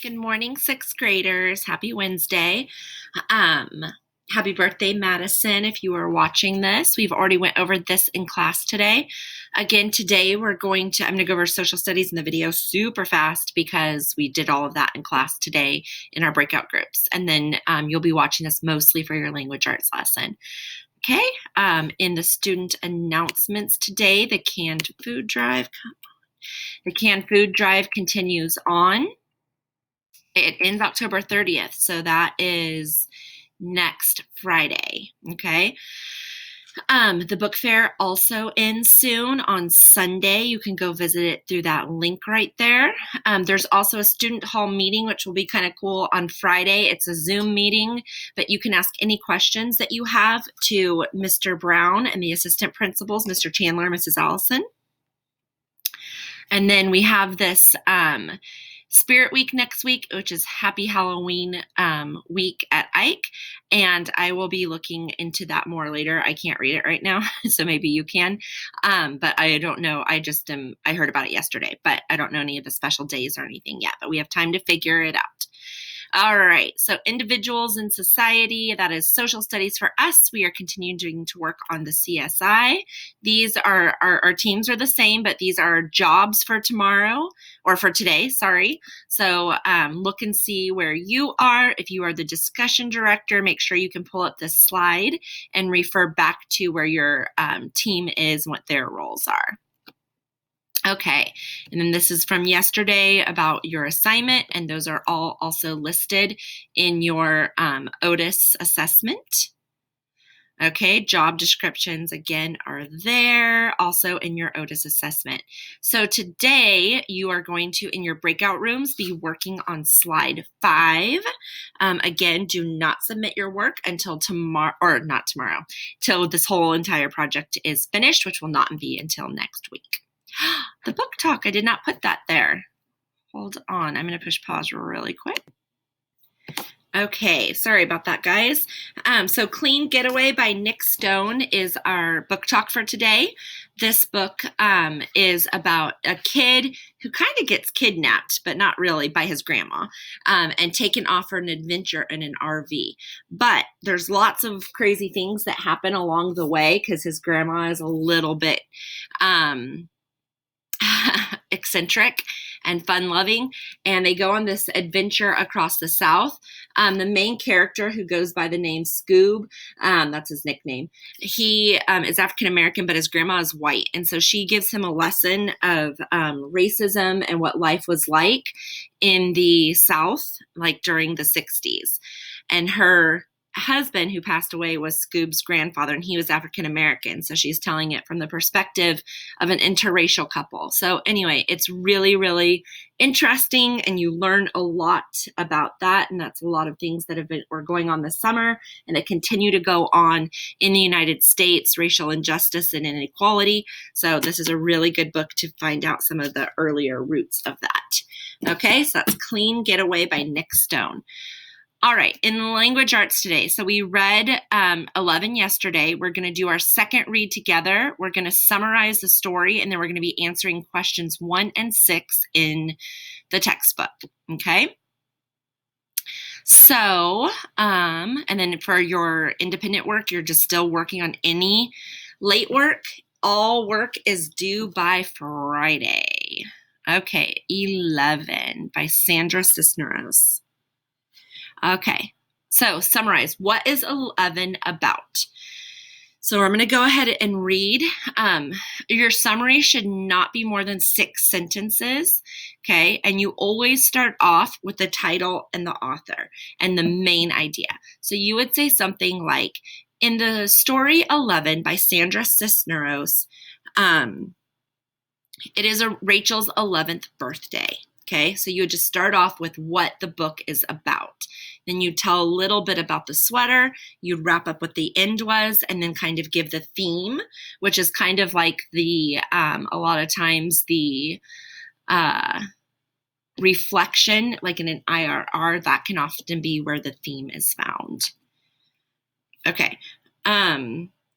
Good morning, sixth graders. Happy Wednesday. Happy birthday, Madison, if you are watching this. We've already went over this in class today. Again, today I'm going to go over social studies in the video super fast because we did all of that in class today in our breakout groups. And then you'll be watching this mostly for your language arts lesson. Okay, in the student announcements today, the canned food drive continues on. It ends October 30th, so that is next Friday, okay? The book fair also ends soon on Sunday. You can go visit it through that link right there. There's also a student hall meeting, which will be kind of cool on Friday. It's a Zoom meeting, but you can ask any questions that you have to Mr. Brown and the assistant principals, Mr. Chandler, Mrs. Allison. And then we have this Spirit Week next week, which is Happy Halloween week at Ike, and I will be looking into that more later. I can't read it right now, so maybe you can, but I don't know. I heard about it yesterday, but I don't know any of the special days or anything yet, but we have time to figure it out. All right, so individuals in society, that is social studies for us. We are continuing to work on the CSI. These are, our teams are the same, but these are jobs for tomorrow, or for today, sorry. So look and see where you are. If you are the discussion director, make sure you can pull up this slide and refer back to where your team is and what their roles are. Okay, and then this is from yesterday about your assignment, and those are all also listed in your Otis assessment. Okay, job descriptions again are there, also in your Otis assessment. So today you are going to, in your breakout rooms, be working on slide 5. Again, do not submit your work until tomorrow, or not tomorrow, till this whole entire project is finished, which will not be until next week. The book talk, I did not put that there. Hold on, I'm going to push pause really quick. Okay, sorry about that, guys. So Clean Getaway by Nick Stone is our book talk for today. This book is about a kid who kind of gets kidnapped, but not really, by his grandma, and taken off for an adventure in an RV. But there's lots of crazy things that happen along the way because his grandma is a little bit eccentric and fun-loving, and they go on this adventure across the South. The main character, who goes by the name Scoob, that's his nickname, he is African-American, but his grandma is white, and so she gives him a lesson of racism and what life was like in the South, like during the 60s. And her husband, who passed away, was Scoob's grandfather, and he was African American. So she's telling it from the perspective of an interracial couple. So anyway, it's really, really interesting, and you learn a lot about that. And that's a lot of things that were going on this summer and that continue to go on in the United States, racial injustice and inequality. So this is a really good book to find out some of the earlier roots of that. Okay, so that's Clean Getaway by Nick Stone. All right, in language arts today, so we read 11 yesterday. We're going to do our second read together. We're going to summarize the story, and then we're going to be answering questions 1 and 6 in the textbook, okay? So, and then for your independent work, you're just still working on any late work. All work is due by Friday. Okay, 11 by Sandra Cisneros. Okay, so summarize. What is 11 about? So I'm going to go ahead and read. Your summary should not be more than 6 sentences, okay? And you always start off with the title and the author and the main idea. So you would say something like, in the story 11 by Sandra Cisneros, it is Rachel's 11th birthday. Okay, so you would just start off with what the book is about. Then you tell a little bit about the sweater, you'd wrap up what the end was, and then kind of give the theme, which is kind of like the, a lot of times the reflection, like in an IRR, that can often be where the theme is found. Okay,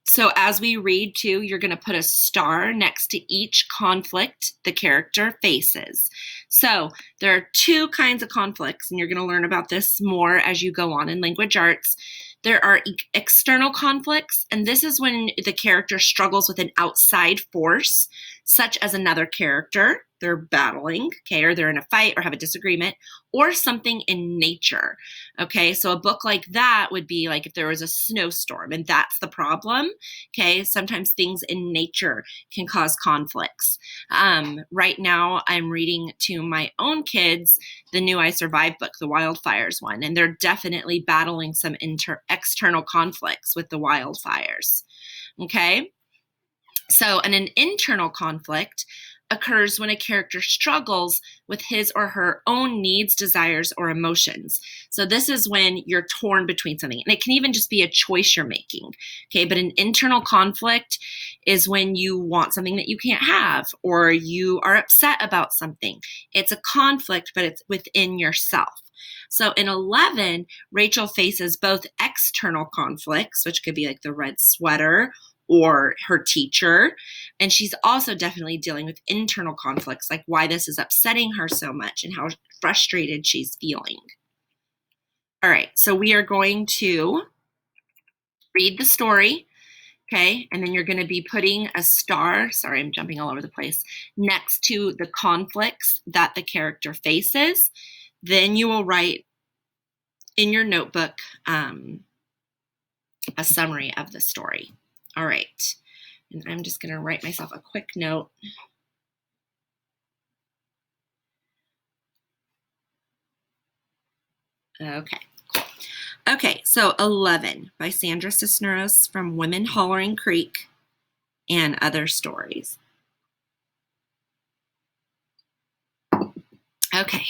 So as we read too, you're going to put a star next to each conflict the character faces. So there are two kinds of conflicts, and you're going to learn about this more as you go on in language arts. There are external conflicts, and this is when the character struggles with an outside force, such as another character. They're battling, okay, or they're in a fight or have a disagreement, or something in nature, okay? So a book like that would be like if there was a snowstorm and that's the problem, okay? Sometimes things in nature can cause conflicts. Right now, I'm reading to my own kids the new I Survived book, the wildfires one, and they're definitely battling some external conflicts with the wildfires, okay? So, an internal conflict occurs when a character struggles with his or her own needs, desires, or emotions. So this is when you're torn between something. And it can even just be a choice you're making. Okay, but an internal conflict is when you want something that you can't have, or you are upset about something. It's a conflict, but it's within yourself. So in 11, Rachel faces both external conflicts, which could be like the red sweater or her teacher. And she's also definitely dealing with internal conflicts, like why this is upsetting her so much and how frustrated she's feeling. All right, so we are going to read the story, okay? And then you're going to be putting a star, sorry, I'm jumping all over the place, next to the conflicts that the character faces. Then you will write in your notebook a summary of the story. All right. And I'm just going to write myself a quick note. Okay. Okay, so 11 by Sandra Cisneros from Women Hollering Creek and Other Stories. Okay.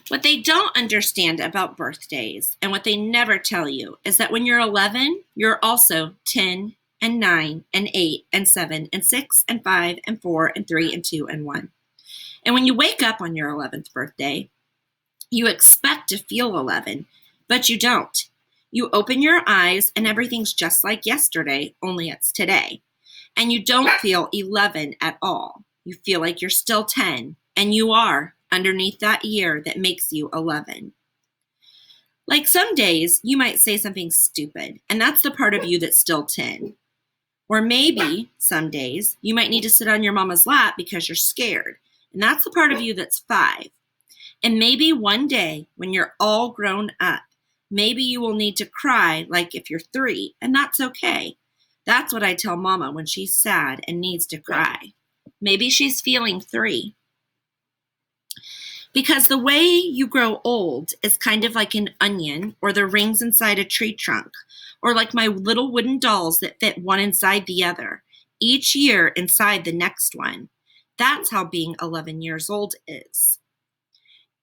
What they don't understand about birthdays and what they never tell you is that when you're 11, you're also 10 and 9 and 8 and 7 and 6 and 5 and 4 and 3 and 2 and 1. And when you wake up on your 11th birthday, you expect to feel 11, but you don't. You open your eyes and everything's just like yesterday, only it's today. And you don't feel 11 at all. You feel like you're still 10, and you are underneath that year that makes you 11. Like some days, you might say something stupid, and that's the part of you that's still 10. Or maybe some days, you might need to sit on your mama's lap because you're scared, and that's the part of you that's 5. And maybe one day, when you're all grown up, maybe you will need to cry like if you're 3, and that's okay. That's what I tell Mama when she's sad and needs to cry. Maybe she's feeling 3. Because the way you grow old is kind of like an onion or the rings inside a tree trunk, or like my little wooden dolls that fit one inside the other, each year inside the next one. That's how being 11 years old is.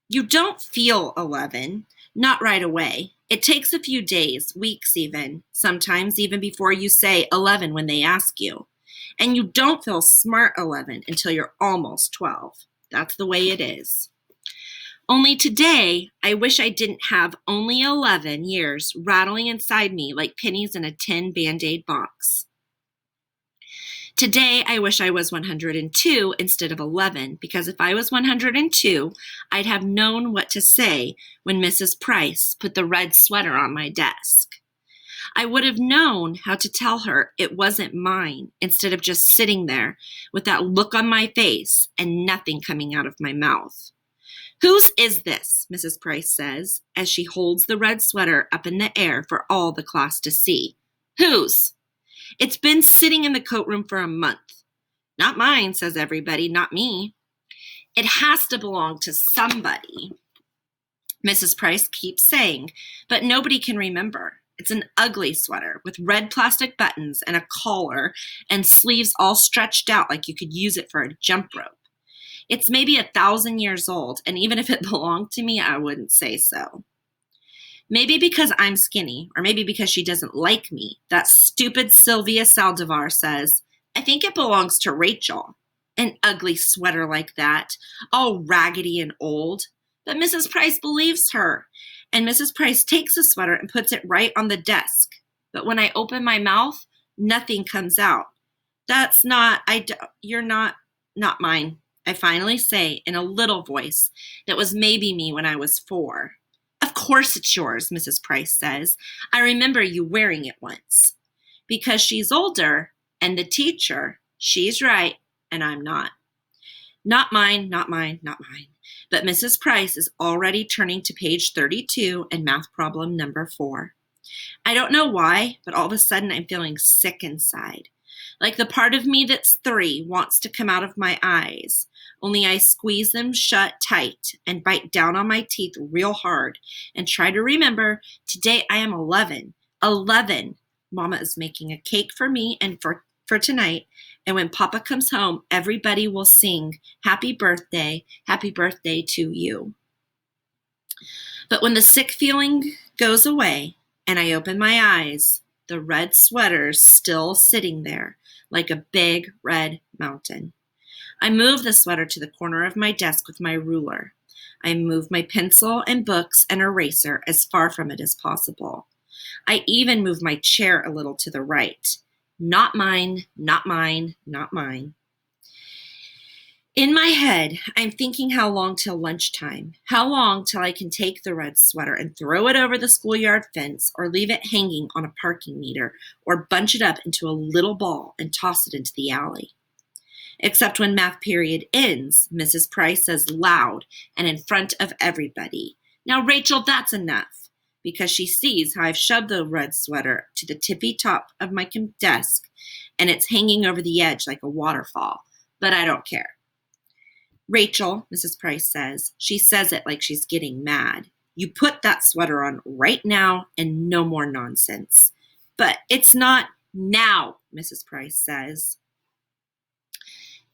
You don't feel 11, not right away. It takes a few days, weeks even, sometimes even before you say 11 when they ask you. And you don't feel smart 11 until you're almost 12. That's the way it is. Only today, I wish I didn't have only 11 years rattling inside me like pennies in a tin Band-Aid box. Today, I wish I was 102 instead of 11, because if I was 102, I'd have known what to say when Mrs. Price put the red sweater on my desk. I would have known how to tell her it wasn't mine instead of just sitting there with that look on my face and nothing coming out of my mouth. "Whose is this?" Mrs. Price says, as she holds the red sweater up in the air for all the class to see. "Whose?" "It's been sitting in the coat room for a month." "Not mine," says everybody, "not me." "It has to belong to somebody," Mrs. Price keeps saying, but nobody can remember. It's an ugly sweater with red plastic buttons and a collar and sleeves all stretched out like you could use it for a jump rope. It's maybe 1,000 years old, and even if it belonged to me, I wouldn't say so. Maybe because I'm skinny, or maybe because she doesn't like me, that stupid Sylvia Saldivar says, "I think it belongs to Rachel." An ugly sweater like that, all raggedy and old. But Mrs. Price believes her, and Mrs. Price takes the sweater and puts it right on the desk. But when I open my mouth, nothing comes out. That's not, you're not mine, I finally say in a little voice that was maybe me when I was 4. Of course it's yours, Mrs. Price says. I remember you wearing it once. Because she's older and the teacher, she's right and I'm not. Not mine, not mine, not mine. But Mrs. Price is already turning to page 32 and math problem number 4. I don't know why, but all of a sudden I'm feeling sick inside. Like the part of me that's 3 wants to come out of my eyes. Only I squeeze them shut tight and bite down on my teeth real hard and try to remember today I am 11. 11. Mama is making a cake for me and for tonight. And when Papa comes home, everybody will sing happy birthday to you. But when the sick feeling goes away and I open my eyes, the red sweater's still sitting there like a big red mountain. I move the sweater to the corner of my desk with my ruler. I move my pencil and books and eraser as far from it as possible. I even move my chair a little to the right. Not mine, not mine, not mine. In my head, I'm thinking how long till lunchtime, how long till I can take the red sweater and throw it over the schoolyard fence or leave it hanging on a parking meter or bunch it up into a little ball and toss it into the alley. Except when math period ends, Mrs. Price says loud and in front of everybody, "Now, Rachel, that's enough," because she sees how I've shoved the red sweater to the tippy top of my desk and it's hanging over the edge like a waterfall, but I don't care. "Rachel," Mrs. Price says. She says it like she's getting mad. "You put that sweater on right now and no more nonsense." "But it's not now," Mrs. Price says.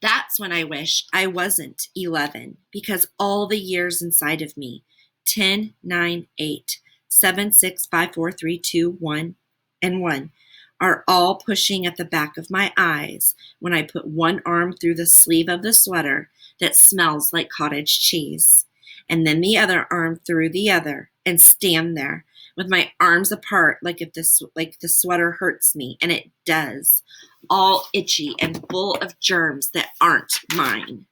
That's when I wish I wasn't 11, because all the years inside of me, 10, 9, 8, 7, 6, 5, 4, 3, 2, 1, and 1, are all pushing at the back of my eyes when I put one arm through the sleeve of the sweater that smells like cottage cheese, and then the other arm through the other, and stand there with my arms apart like the sweater hurts me, and it does, all itchy and full of germs that aren't mine.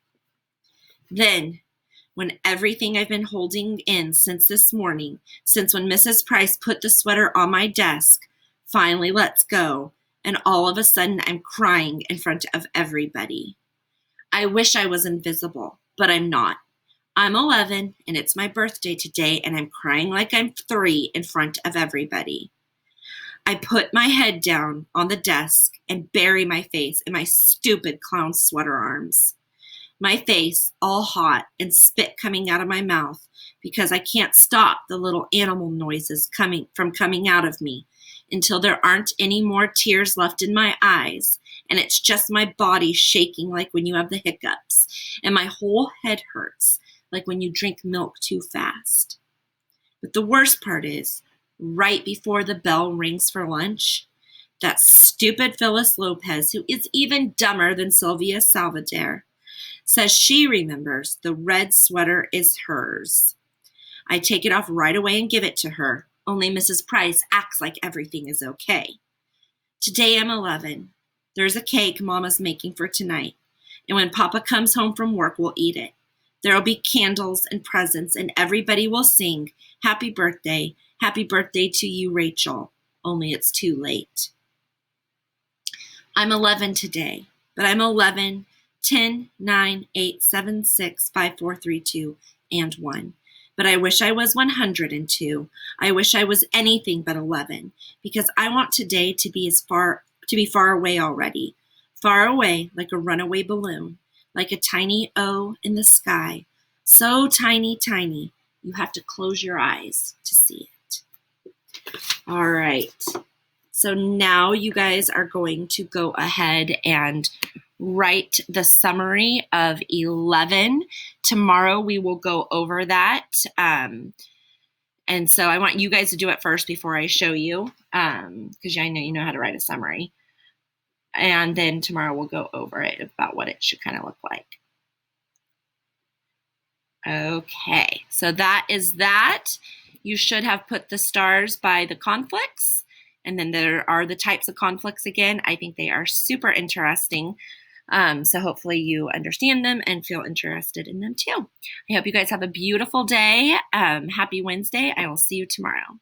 Then, when everything I've been holding in since this morning, since when Mrs. Price put the sweater on my desk, finally lets go, and all of a sudden I'm crying in front of everybody. I wish I was invisible, but I'm not. I'm 11, and it's my birthday today, and I'm crying like I'm 3 in front of everybody. I put my head down on the desk and bury my face in my stupid clown sweater arms. My face all hot and spit coming out of my mouth because I can't stop the little animal noises coming out of me until there aren't any more tears left in my eyes, and it's just my body shaking like when you have the hiccups, and my whole head hurts like when you drink milk too fast. But the worst part is, right before the bell rings for lunch, that stupid Phyllis Lopez, who is even dumber than Sylvia Salvador, says she remembers the red sweater is hers. I take it off right away and give it to her, only Mrs. Price acts like everything is okay. Today I'm 11. There's a cake Mama's making for tonight, and when Papa comes home from work, we'll eat it. There'll be candles and presents, and everybody will sing, happy birthday to you, Rachel," only it's too late. I'm 11 today, but I'm 11, 10, 9, 8, 7, 6, 5, 4, 3, 2, and 1. But I wish I was 102. I wish I was anything but 11, because I want today to be far away already, far away like a runaway balloon, like a tiny O in the sky, so tiny, tiny, you have to close your eyes to see it. All right, so now you guys are going to go ahead and write the summary of 11. Tomorrow we will go over that. And so I want you guys to do it first before I show you, because I know you know how to write a summary. And then tomorrow we'll go over it about what it should kind of look like. Okay, so that is that. You should have put the stars by the conflicts. And then there are the types of conflicts again. I think they are super interesting. So hopefully you understand them and feel interested in them too. I hope you guys have a beautiful day. Happy Wednesday. I will see you tomorrow.